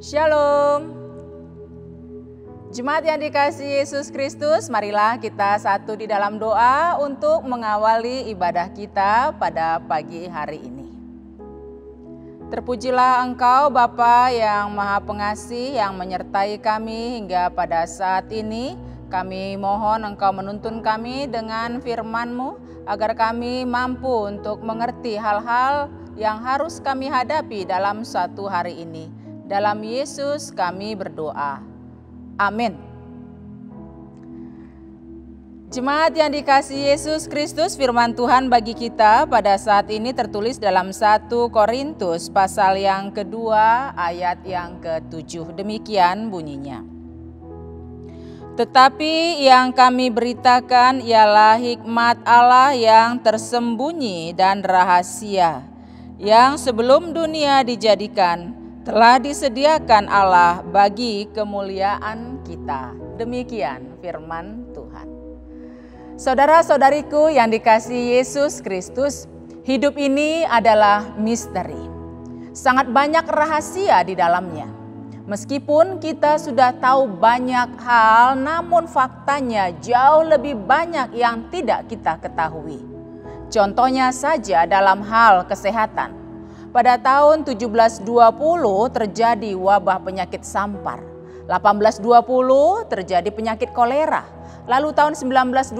Shalom. Jemaat yang dikasihi Yesus Kristus, marilah kita satu di dalam doa untuk mengawali ibadah kita pada pagi hari ini. Terpujilah Engkau Bapa yang Maha Pengasih yang menyertai kami hingga pada saat ini. Kami mohon Engkau menuntun kami dengan firman-Mu agar kami mampu untuk mengerti hal-hal yang harus kami hadapi dalam satu hari ini. Dalam Yesus kami berdoa. Amin. Jemaat yang dikasihi Yesus Kristus, firman Tuhan bagi kita pada saat ini tertulis dalam 1 Korintus pasal yang kedua ayat yang ke-7. Demikian bunyinya. Tetapi yang kami beritakan ialah hikmat Allah yang tersembunyi dan rahasia, yang sebelum dunia dijadikan telah disediakan Allah bagi kemuliaan kita. Demikian firman Tuhan. Saudara-saudariku yang dikasihi Yesus Kristus, hidup ini adalah misteri. Sangat banyak rahasia di dalamnya. Meskipun kita sudah tahu banyak hal, namun faktanya jauh lebih banyak yang tidak kita ketahui. Contohnya saja dalam hal kesehatan. Pada tahun 1720 terjadi wabah penyakit sampar. 1820 terjadi penyakit kolera. Lalu tahun 1920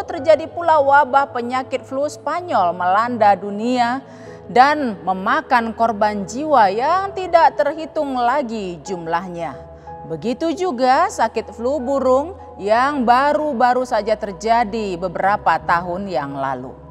terjadi pula wabah penyakit flu Spanyol melanda dunia dan memakan korban jiwa yang tidak terhitung lagi jumlahnya. Begitu juga sakit flu burung yang baru-baru saja terjadi beberapa tahun yang lalu.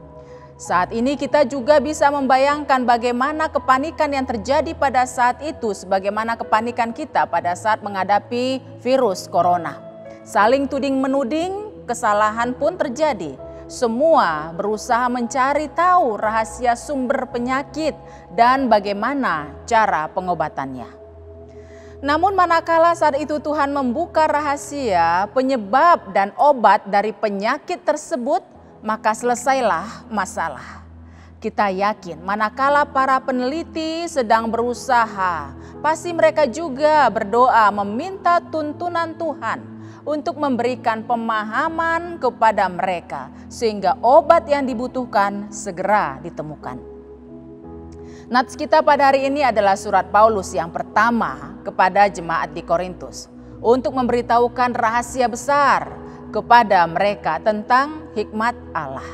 Saat ini kita juga bisa membayangkan bagaimana kepanikan yang terjadi pada saat itu, sebagaimana kepanikan kita pada saat menghadapi virus corona. Saling tuding-menuding, kesalahan pun terjadi. Semua berusaha mencari tahu rahasia sumber penyakit dan bagaimana cara pengobatannya. Namun manakala saat itu Tuhan membuka rahasia penyebab dan obat dari penyakit tersebut, maka selesailah masalah. Kita yakin manakala para peneliti sedang berusaha, pasti mereka juga berdoa meminta tuntunan Tuhan untuk memberikan pemahaman kepada mereka sehingga obat yang dibutuhkan segera ditemukan. Nats kita pada hari ini adalah surat Paulus yang pertama kepada jemaat di Korintus untuk memberitahukan rahasia besar kepada mereka tentang hikmat Allah.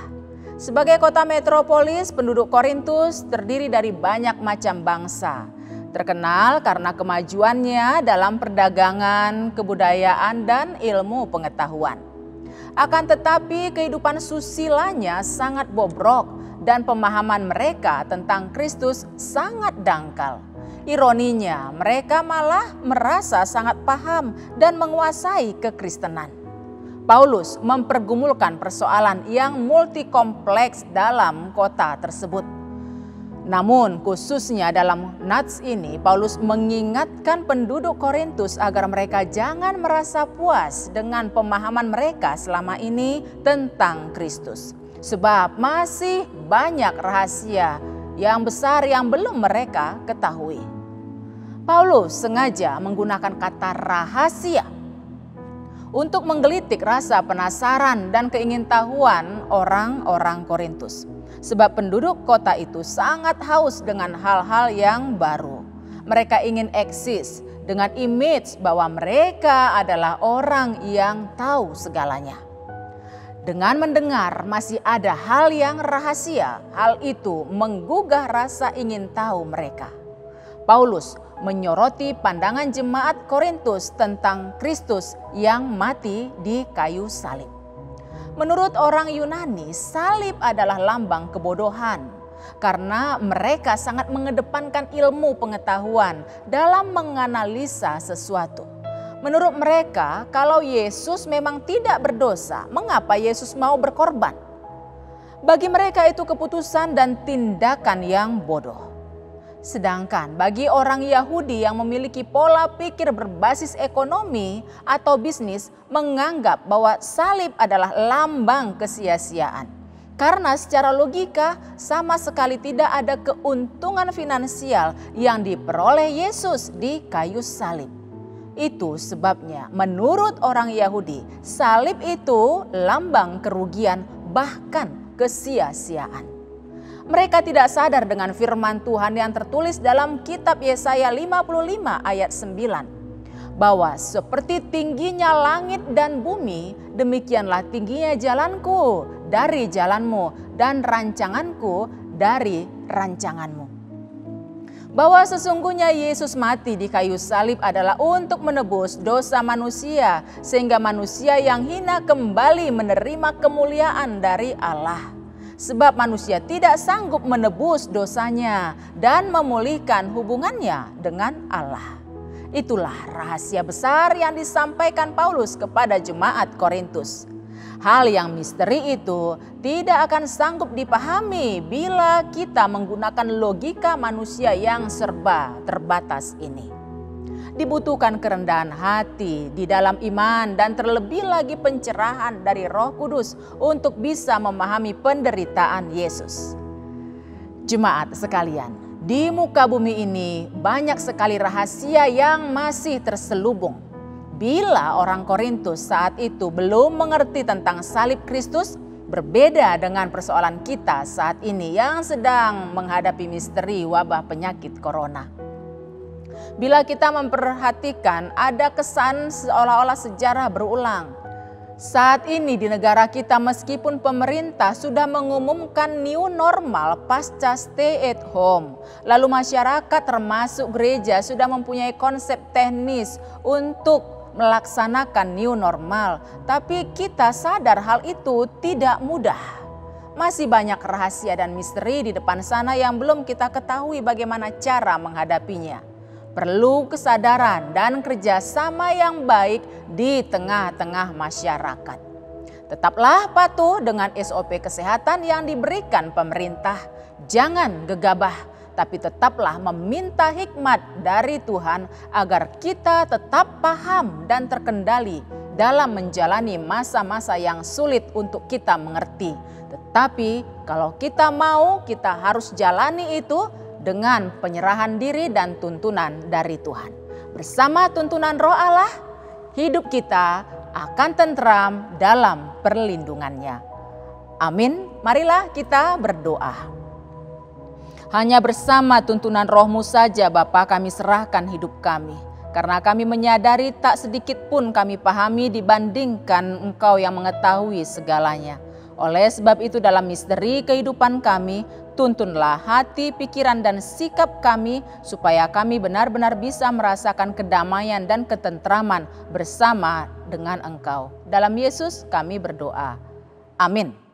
Sebagai kota metropolis, penduduk Korintus terdiri dari banyak macam bangsa. Terkenal karena kemajuannya dalam perdagangan, kebudayaan, dan ilmu pengetahuan. Akan tetapi kehidupan susilanya sangat bobrok dan pemahaman mereka tentang Kristus sangat dangkal. Ironinya, mereka malah merasa sangat paham dan menguasai kekristenan. Paulus mempergumulkan persoalan yang multikompleks dalam kota tersebut. Namun khususnya dalam nats ini, Paulus mengingatkan penduduk Korintus agar mereka jangan merasa puas dengan pemahaman mereka selama ini tentang Kristus. Sebab masih banyak rahasia yang besar yang belum mereka ketahui. Paulus sengaja menggunakan kata rahasia untuk menggelitik rasa penasaran dan keingintahuan orang-orang Korintus. Sebab penduduk kota itu sangat haus dengan hal-hal yang baru. Mereka ingin eksis dengan image bahwa mereka adalah orang yang tahu segalanya. Dengan mendengar masih ada hal yang rahasia, hal itu menggugah rasa ingin tahu mereka. Paulus menyoroti pandangan jemaat Korintus tentang Kristus yang mati di kayu salib. Menurut orang Yunani, salib adalah lambang kebodohan karena mereka sangat mengedepankan ilmu pengetahuan dalam menganalisa sesuatu. Menurut mereka, kalau Yesus memang tidak berdosa, mengapa Yesus mau berkorban? Bagi mereka itu keputusan dan tindakan yang bodoh. Sedangkan bagi orang Yahudi yang memiliki pola pikir berbasis ekonomi atau bisnis, menganggap bahwa salib adalah lambang kesia-siaan. Karena secara logika sama sekali tidak ada keuntungan finansial yang diperoleh Yesus di kayu salib. Itu sebabnya menurut orang Yahudi, salib itu lambang kerugian bahkan kesia-siaan. Mereka tidak sadar dengan firman Tuhan yang tertulis dalam kitab Yesaya 55 ayat 9. Bahwa seperti tingginya langit dan bumi, demikianlah tingginya jalanku dari jalanmu dan rancanganku dari rancanganmu. Bahwa sesungguhnya Yesus mati di kayu salib adalah untuk menebus dosa manusia, sehingga manusia yang hina kembali menerima kemuliaan dari Allah. Sebab manusia tidak sanggup menebus dosanya dan memulihkan hubungannya dengan Allah. Itulah rahasia besar yang disampaikan Paulus kepada jemaat Korintus. Hal yang misteri itu tidak akan sanggup dipahami bila kita menggunakan logika manusia yang serba terbatas ini. Dibutuhkan kerendahan hati di dalam iman dan terlebih lagi pencerahan dari Roh Kudus untuk bisa memahami penderitaan Yesus. Jemaat sekalian, di muka bumi ini banyak sekali rahasia yang masih terselubung. Bila orang Korintus saat itu belum mengerti tentang salib Kristus, berbeda dengan persoalan kita saat ini yang sedang menghadapi misteri wabah penyakit corona. Bila kita memperhatikan, ada kesan seolah-olah sejarah berulang. Saat ini di negara kita, meskipun pemerintah sudah mengumumkan new normal pasca stay at home, lalu masyarakat termasuk gereja sudah mempunyai konsep teknis untuk melaksanakan new normal, tapi kita sadar hal itu tidak mudah. Masih banyak rahasia dan misteri di depan sana yang belum kita ketahui bagaimana cara menghadapinya. Perlu kesadaran dan kerjasama yang baik di tengah-tengah masyarakat. Tetaplah patuh dengan SOP kesehatan yang diberikan pemerintah. Jangan gegabah, tapi tetaplah meminta hikmat dari Tuhan agar kita tetap paham dan terkendali dalam menjalani masa-masa yang sulit untuk kita mengerti. Tetapi kalau kita mau, kita harus jalani itu dengan penyerahan diri dan tuntunan dari Tuhan. Bersama tuntunan Roh Allah, hidup kita akan tentram dalam perlindungannya. Amin. Marilah kita berdoa. Hanya bersama tuntunan Roh-Mu saja Bapa kami serahkan hidup kami. Karena kami menyadari tak sedikit pun kami pahami dibandingkan Engkau yang mengetahui segalanya. Oleh sebab itu dalam misteri kehidupan kami, tuntunlah hati, pikiran, dan sikap kami supaya kami benar-benar bisa merasakan kedamaian dan ketentraman bersama dengan Engkau. Dalam Yesus kami berdoa. Amin.